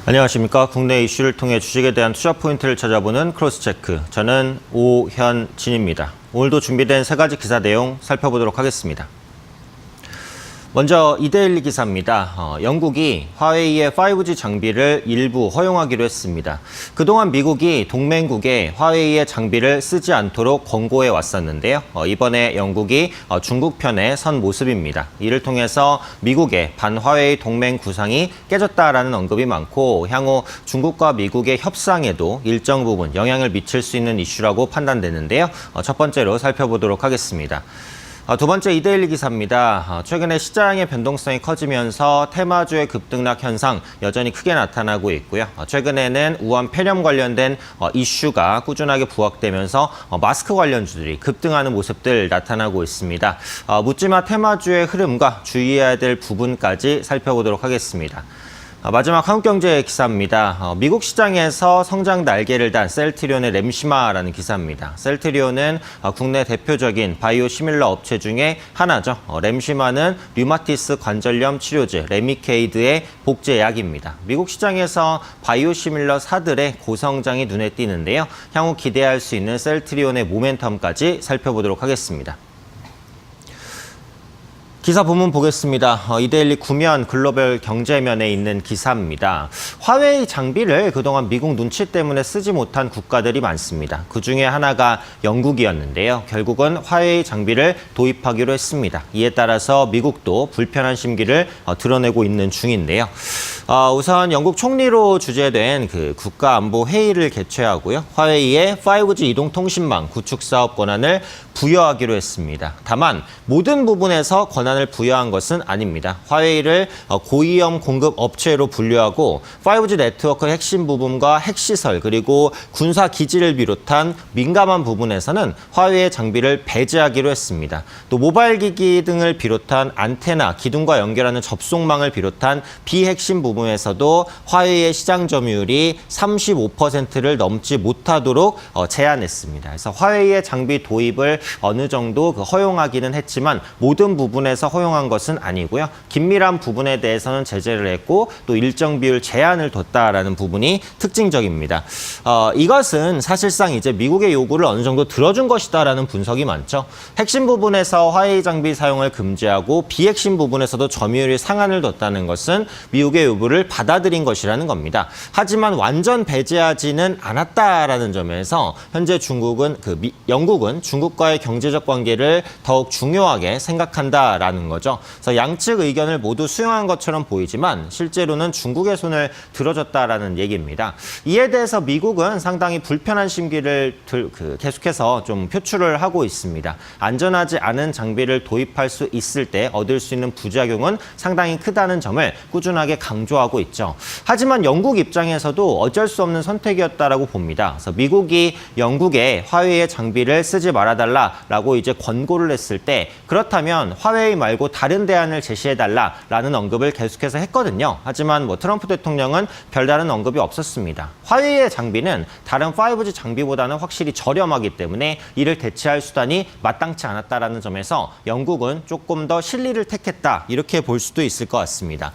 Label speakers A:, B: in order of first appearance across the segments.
A: 안녕하십니까. 국내 이슈를 통해 주식에 대한 투자 포인트를 찾아보는 크로스체크. 저는 오현진입니다. 오늘도 준비된 세 가지 기사 내용 살펴보도록 하겠습니다. 먼저 이데일리 기사입니다. 영국이 화웨이의 5G 장비를 일부 허용하기로 했습니다. 그동안 미국이 동맹국에 화웨이의 장비를 쓰지 않도록 권고해 왔었는데요. 이번에 영국이 중국 편에 선 모습입니다. 이를 통해서 미국의 반화웨이 동맹 구상이 깨졌다라는 언급이 많고 향후 중국과 미국의 협상에도 일정 부분 영향을 미칠 수 있는 이슈라고 판단되는데요. 첫 번째로 살펴보도록 하겠습니다. 두 번째 이데일리 기사입니다. 최근에 시장의 변동성이 커지면서 테마주의 급등락 현상 여전히 크게 나타나고 있고요. 최근에는 우한 폐렴 관련된 이슈가 꾸준하게 부각되면서 마스크 관련주들이 급등하는 모습들 나타나고 있습니다. 묻지마 테마주의 흐름과 주의해야 될 부분까지 살펴보도록 하겠습니다. 마지막 한국경제 기사입니다. 미국 시장에서 성장 날개를 단 셀트리온의 램시마라는 기사입니다. 셀트리온은 국내 대표적인 바이오 시밀러 업체 중에 하나죠. 램시마는 류마티스 관절염 치료제 레미케이드의 복제약입니다. 미국 시장에서 바이오 시밀러 사들의 고성장이 눈에 띄는데요. 향후 기대할 수 있는 셀트리온의 모멘텀까지 살펴보도록 하겠습니다. 기사 본문 보겠습니다. 이데일리 구면 글로벌 경제면에 있는 기사입니다. 화웨이 장비를 그동안 미국 눈치 때문에 쓰지 못한 국가들이 많습니다. 그중에 하나가 영국이었는데요. 결국은 화웨이 장비를 도입하기로 했습니다. 이에 따라서 미국도 불편한 심기를 드러내고 있는 중인데요. 우선 영국 총리로 주재된 국가안보회의를 개최하고요. 화웨이의 5G 이동통신망 구축 사업 권한을 부여하기로 했습니다. 다만 모든 부분에서 권한을 부여한 것은 아닙니다. 화웨이를 고위험 공급 업체로 분류하고 5G 네트워크 핵심 부분과 핵시설 그리고 군사 기지를 비롯한 민감한 부분에서는 화웨이의 장비를 배제하기로 했습니다. 또 모바일 기기 등을 비롯한 안테나, 기둥과 연결하는 접속망을 비롯한 비핵심 부분에서도 화웨이의 시장 점유율이 35%를 넘지 못하도록 제한했습니다. 그래서 화웨이의 장비 도입을 어느 정도 허용하기는 했지만 모든 부분에서 허용한 것은 아니고요. 긴밀한 부분에 대해서는 제재를 했고 또 일정 비율 제한을 뒀다라는 부분이 특징적입니다. 이것은 사실상 이제 미국의 요구를 어느 정도 들어준 것이다라는 분석이 많죠. 핵심 부분에서 화웨이 장비 사용을 금지하고 비핵심 부분에서도 점유율이 상한을 뒀다는 것은 미국의 요구를 받아들인 것이라는 겁니다. 하지만 완전 배제하지는 않았다라는 점에서 현재 영국은 중국과의 경제적 관계를 더욱 중요하게 생각한다라는 거죠. 그래서 양측 의견을 모두 수용한 것처럼 보이지만 실제로는 중국의 손을 들어줬다라는 얘기입니다. 이에 대해서 미국은 상당히 불편한 심기를 계속해서 좀 표출을 하고 있습니다. 안전하지 않은 장비를 도입할 수 있을 때 얻을 수 있는 부작용은 상당히 크다는 점을 꾸준하게 강조하고 있죠. 하지만 영국 입장에서도 어쩔 수 없는 선택이었다라고 봅니다. 그래서 미국이 영국에 화웨이의 장비를 쓰지 말아달라라고 이제 권고를 했을 때 그렇다면 화웨이 말고 다른 대안을 제시해달라라는 언급을 계속해서 했거든요. 하지만 트럼프 대통령은 별다른 언급이 없었습니다. 화웨이의 장비는 다른 5G 장비보다는 확실히 저렴하기 때문에 이를 대체할 수단이 마땅치 않았다라는 점에서 영국은 조금 더 실리를 택했다 이렇게 볼 수도 있을 것 같습니다.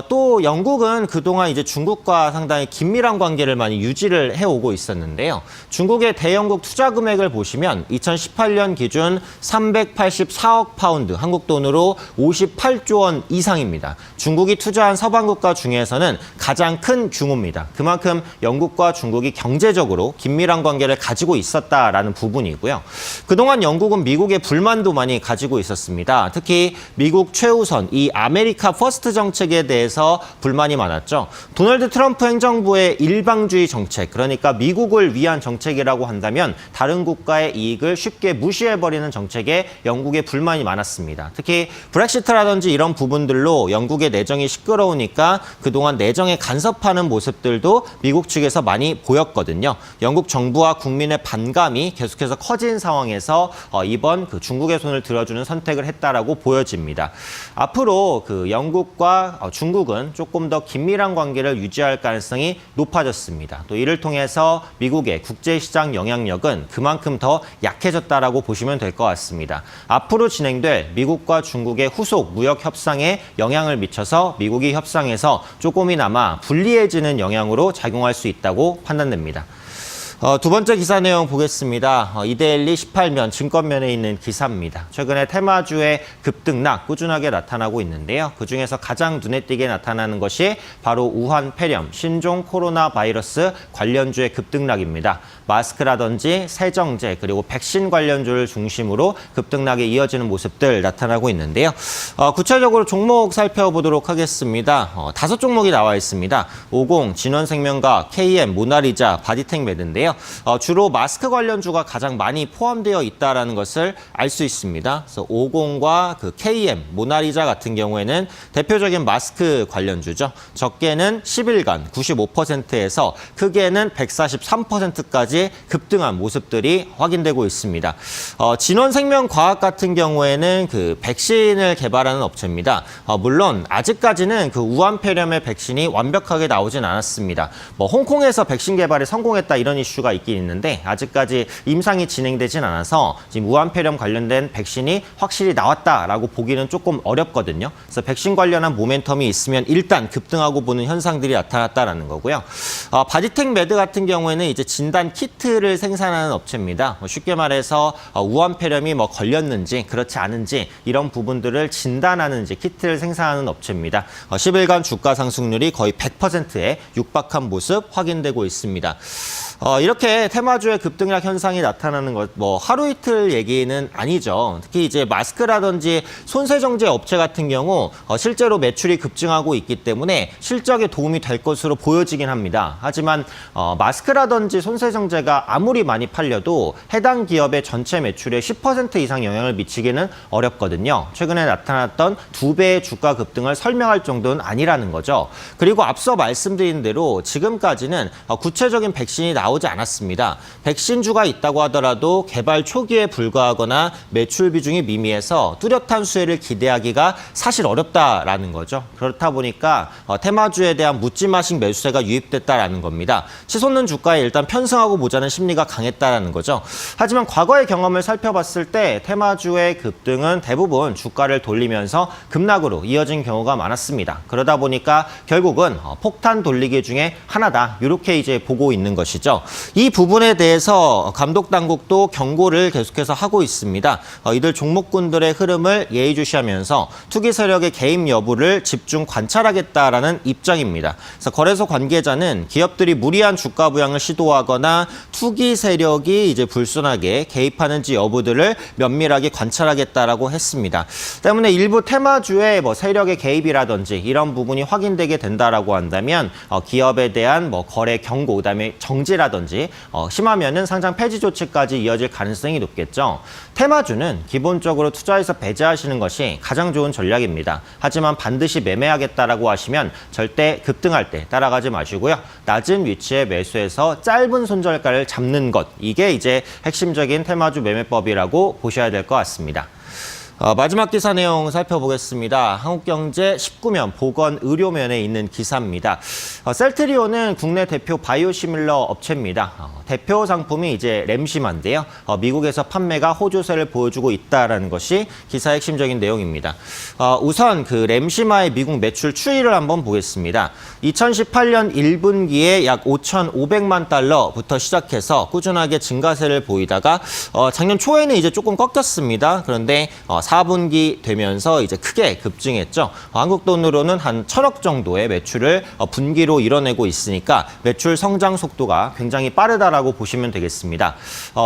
A: 또 영국은 그동안 이제 중국과 상당히 긴밀한 관계를 많이 유지를 해오고 있었는데요. 중국의 대영국 투자 금액을 보시면 2018년 기준 384억 파운드, 한국 돈으로 58조 원 이상입니다. 중국이 투자한 서방 국가 중에서는 가장 큰 규모입니다. 그만큼 영국과 중국이 경제적으로 긴밀한 관계를 가지고 있었다라는 부분이고요. 그동안 영국은 미국의 불만도 많이 가지고 있었습니다. 특히 미국 최우선 이 아메리카 퍼스트 정책에 대해서 불만이 많았죠. 도널드 트럼프 행정부의 일방주의 정책, 그러니까 미국을 위한 정책이라고 한다면 다른 국가의 이익을 쉽게 무시해버리는 정책에 영국의 불만이 많았습니다. 특히 브렉시트라든지 이런 부분들로 영국의 내정이 시끄러우니까 그동안 내정에 간섭하는 모습들도 미국 측에서 많이 보였거든요. 영국 정부와 국민의 반감이 계속해서 커진 상황에서 이번 중국의 손을 들어주는 선택을 했다라고 보여집니다. 앞으로 영국과 중국은 조금 더 긴밀한 관계를 유지할 가능성이 높아졌습니다. 또 이를 통해서 미국의 국제시장 영향력은 그만큼 더 약해졌다라고 보시면 될 것 같습니다. 앞으로 진행될 미국과 중국의 후속 무역 협상에 영향을 미쳐서 미국이 협상에서 조금이나마 불리해지는 영향으로 작용할 수 있다고 판단됩니다. 두 번째 기사 내용 보겠습니다. 이데일리 18면 증권면에 있는 기사입니다. 최근에 테마주의 급등락 꾸준하게 나타나고 있는데요. 그중에서 가장 눈에 띄게 나타나는 것이 바로 우한 폐렴, 신종 코로나 바이러스 관련주의 급등락입니다. 마스크라든지 세정제 그리고 백신 관련주를 중심으로 급등락이 이어지는 모습들 나타나고 있는데요. 구체적으로 종목 살펴보도록 하겠습니다. 5종목이 나와 있습니다. 50, 진원생명과 KM, 모나리자, 바디텍메드인데요. 주로 마스크 관련주가 가장 많이 포함되어 있다는 것을 알 수 있습니다. 그래서 50과 그 KM, 모나리자 같은 경우에는 대표적인 마스크 관련주죠. 적게는 10일간 95%에서 크게는 143%까지 급등한 모습들이 확인되고 있습니다. 진원생명과학 같은 경우에는 그 백신을 개발하는 업체입니다. 물론 아직까지는 그 우한폐렴의 백신이 완벽하게 나오진 않았습니다. 홍콩에서 백신 개발에 성공했다 이런 이슈가 있긴 있는데 아직까지 임상이 진행되진 않아서 지금 우한폐렴 관련된 백신이 확실히 나왔다라고 보기는 조금 어렵거든요. 그래서 백신 관련한 모멘텀이 있으면 일단 급등하고 보는 현상들이 나타났다라는 거고요. 바디텍메드 같은 경우에는 이제 진단 키트를 생산하는 업체입니다. 쉽게 말해서 우한폐렴이 걸렸는지 그렇지 않은지 이런 부분들을 진단하는 이제 키트를 생산하는 업체입니다. 10일간 주가 상승률이 거의 100%에 육박한 모습 확인되고 있습니다. 이렇게 테마주의 급등락 현상이 나타나는 것, 하루 이틀 얘기는 아니죠. 특히 이제 마스크라든지 손세정제 업체 같은 경우 실제로 매출이 급증하고 있기 때문에 실적에 도움이 될 것으로 보여지긴 합니다. 하지만 마스크라든지 손세정제가 아무리 많이 팔려도 해당 기업의 전체 매출에 10% 이상 영향을 미치기는 어렵거든요. 최근에 나타났던 2배의 주가 급등을 설명할 정도는 아니라는 거죠. 그리고 앞서 말씀드린 대로 지금까지는 구체적인 백신이 나오지 않았습니다. 백신주가 있다고 하더라도 개발 초기에 불과하거나 매출 비중이 미미해서 뚜렷한 수혜를 기대하기가 사실 어렵다라는 거죠. 그렇다 보니까 테마주에 대한 묻지마식 매수세가 유입됐다라는 겁니다. 치솟는 주가에 일단 편승하고 보자는 심리가 강했다라는 거죠. 하지만 과거의 경험을 살펴봤을 때 테마주의 급등은 대부분 주가를 돌리면서 급락으로 이어진 경우가 많았습니다. 그러다 보니까 결국은 폭탄 돌리기 중에 하나다. 이렇게 이제 보고 있는 것이죠. 이 부분에 대해서 감독 당국도 경고를 계속해서 하고 있습니다. 이들 종목군들의 흐름을 예의주시하면서 투기 세력의 개입 여부를 집중 관찰하겠다라는 입장입니다. 그래서 거래소 관계자는 기업들이 무리한 주가 부양을 시도하거나 투기 세력이 이제 불순하게 개입하는지 여부들을 면밀하게 관찰하겠다라고 했습니다. 때문에 일부 테마주의 세력의 개입이라든지 이런 부분이 확인되게 된다라고 한다면 기업에 대한 거래 경고, 그다음에 정지라든지 심하면은 상장 폐지 조치까지 이어질 가능성이 높겠죠. 테마주는 기본적으로 투자에서 배제하시는 것이 가장 좋은 전략입니다. 하지만 반드시 매매하겠다라고 하시면 절대 급등할 때 따라가지 마시고요. 낮은 위치에 매수해서 짧은 손절가를 잡는 것, 이게 이제 핵심적인 테마주 매매법이라고 보셔야 될 것 같습니다. 마지막 기사 내용 살펴보겠습니다. 한국경제 19면 보건의료면에 있는 기사입니다. 셀트리온은 국내 대표 바이오시밀러 업체입니다. 대표 상품이 이제 램시마인데요. 미국에서 판매가 호조세를 보여주고 있다는 것이 기사의 핵심적인 내용입니다. 우선 그 램시마의 미국 매출 추이를 한번 보겠습니다. 2018년 1분기에 약 5,500만 달러부터 시작해서 꾸준하게 증가세를 보이다가 작년 초에는 이제 조금 꺾였습니다. 그런데 4분기 되면서 이제 크게 급증했죠. 한국 돈으로는 한 1,000억 정도의 매출을 분기로 이뤄내고 있으니까 매출 성장 속도가 굉장히 빠르다라고 보시면 되겠습니다.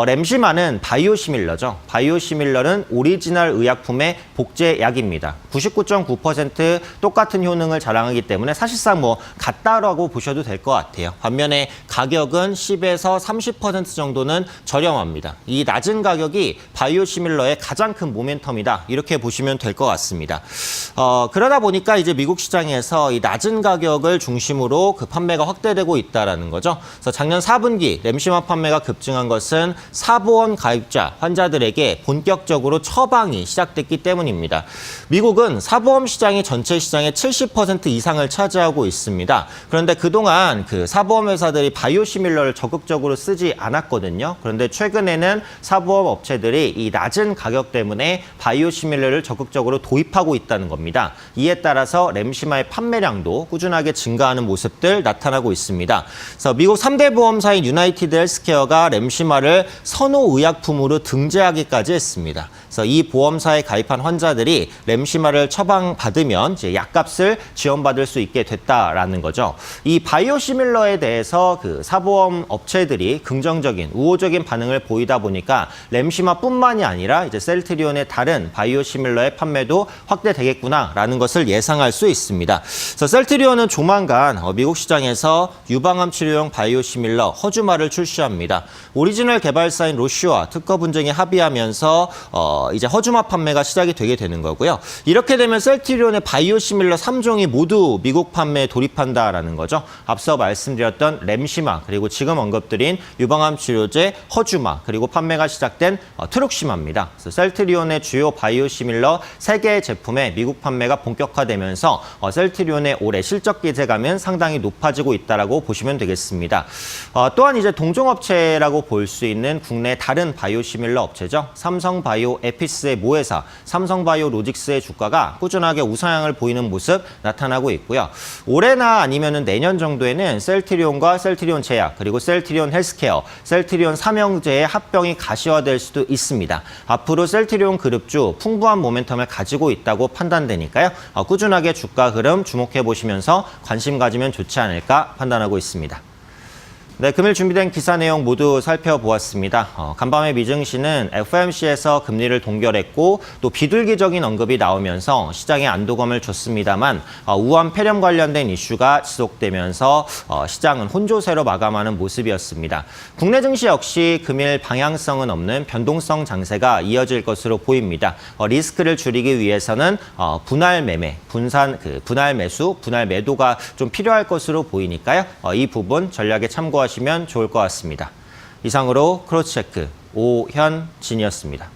A: 램시마는 바이오시밀러죠. 바이오시밀러는 오리지널 의약품의 복제약입니다. 99.9% 똑같은 효능을 자랑하기 때문에 사실상 같다라고 보셔도 될 것 같아요. 반면에 가격은 10에서 30% 정도는 저렴합니다. 이 낮은 가격이 바이오시밀러의 가장 큰 모멘텀이다. 있다. 이렇게 보시면 될 것 같습니다. 그러다 보니까 이제 미국 시장에서 이 낮은 가격을 중심으로 그 판매가 확대되고 있다라는 거죠. 그래서 작년 4분기 램시마 판매가 급증한 것은 사보험 가입자 환자들에게 본격적으로 처방이 시작됐기 때문입니다. 미국은 사보험 시장이 전체 시장의 70% 이상을 차지하고 있습니다. 그런데 그동안 그 사보험 회사들이 바이오시밀러를 적극적으로 쓰지 않았거든요. 그런데 최근에는 사보험 업체들이 이 낮은 가격 때문에 바이오시밀러를 적극적으로 도입하고 있다는 겁니다. 이에 따라서 램시마의 판매량도 꾸준하게 증가하는 모습들 나타나고 있습니다. 그래서 미국 3대 보험사인 유나이티드 헬스케어가 램시마를 선호의약품으로 등재하기까지 했습니다. 그래서 이 보험사에 가입한 환자들이 램시마를 처방받으면 이제 약값을 지원받을 수 있게 됐다라는 거죠. 이 바이오시밀러에 대해서 그 사보험 업체들이 긍정적인 우호적인 반응을 보이다 보니까 램시마뿐만이 아니라 이제 셀트리온의 다른 바이오시밀러의 판매도 확대되겠구나라는 것을 예상할 수 있습니다. 그래서 셀트리온은 조만간 미국 시장에서 유방암 치료용 바이오시밀러 허주마를 출시합니다. 오리지널 개발사인 로슈와 특허 분쟁에 합의하면서 이제 허주마 판매가 시작이 되게 되는 거고요. 이렇게 되면 셀트리온의 바이오시밀러 3종이 모두 미국 판매에 돌입한다라는 거죠. 앞서 말씀드렸던 램시마 그리고 지금 언급드린 유방암 치료제 허주마 그리고 판매가 시작된 트룩시마입니다. 그래서 셀트리온의 주요 바이오시밀러 3개의 제품의 미국 판매가 본격화되면서 셀트리온의 올해 실적 기대감은 상당히 높아지고 있다라고 보시면 되겠습니다. 또한 이제 동종업체라고 볼 수 있는 국내 다른 바이오시밀러 업체죠. 삼성바이오 에피스의 모회사 삼성바이오 로직스의 주가가 꾸준하게 우상향을 보이는 모습 나타나고 있고요. 올해나 아니면 내년 정도에는 셀트리온과 셀트리온 제약 그리고 셀트리온 헬스케어, 셀트리온 삼형제의 합병이 가시화될 수도 있습니다. 앞으로 셀트리온 그룹주 풍부한 모멘텀을 가지고 있다고 판단되니까요. 꾸준하게 주가 흐름 주목해 보시면서 관심 가지면 좋지 않을까 판단하고 있습니다. 네, 금일 준비된 기사 내용 모두 살펴보았습니다. 간밤에 미증시는 FOMC에서 금리를 동결했고 또 비둘기적인 언급이 나오면서 시장에 안도감을 줬습니다만 우한 폐렴 관련된 이슈가 지속되면서 시장은 혼조세로 마감하는 모습이었습니다. 국내 증시 역시 금일 방향성은 없는 변동성 장세가 이어질 것으로 보입니다. 리스크를 줄이기 위해서는 분할 매매, 분할 매수, 분할 매도가 좀 필요할 것으로 보이니까요. 이 부분 전략에 참고하시면 좋을 것 같습니다. 이상으로 크로스체크 오현진이었습니다.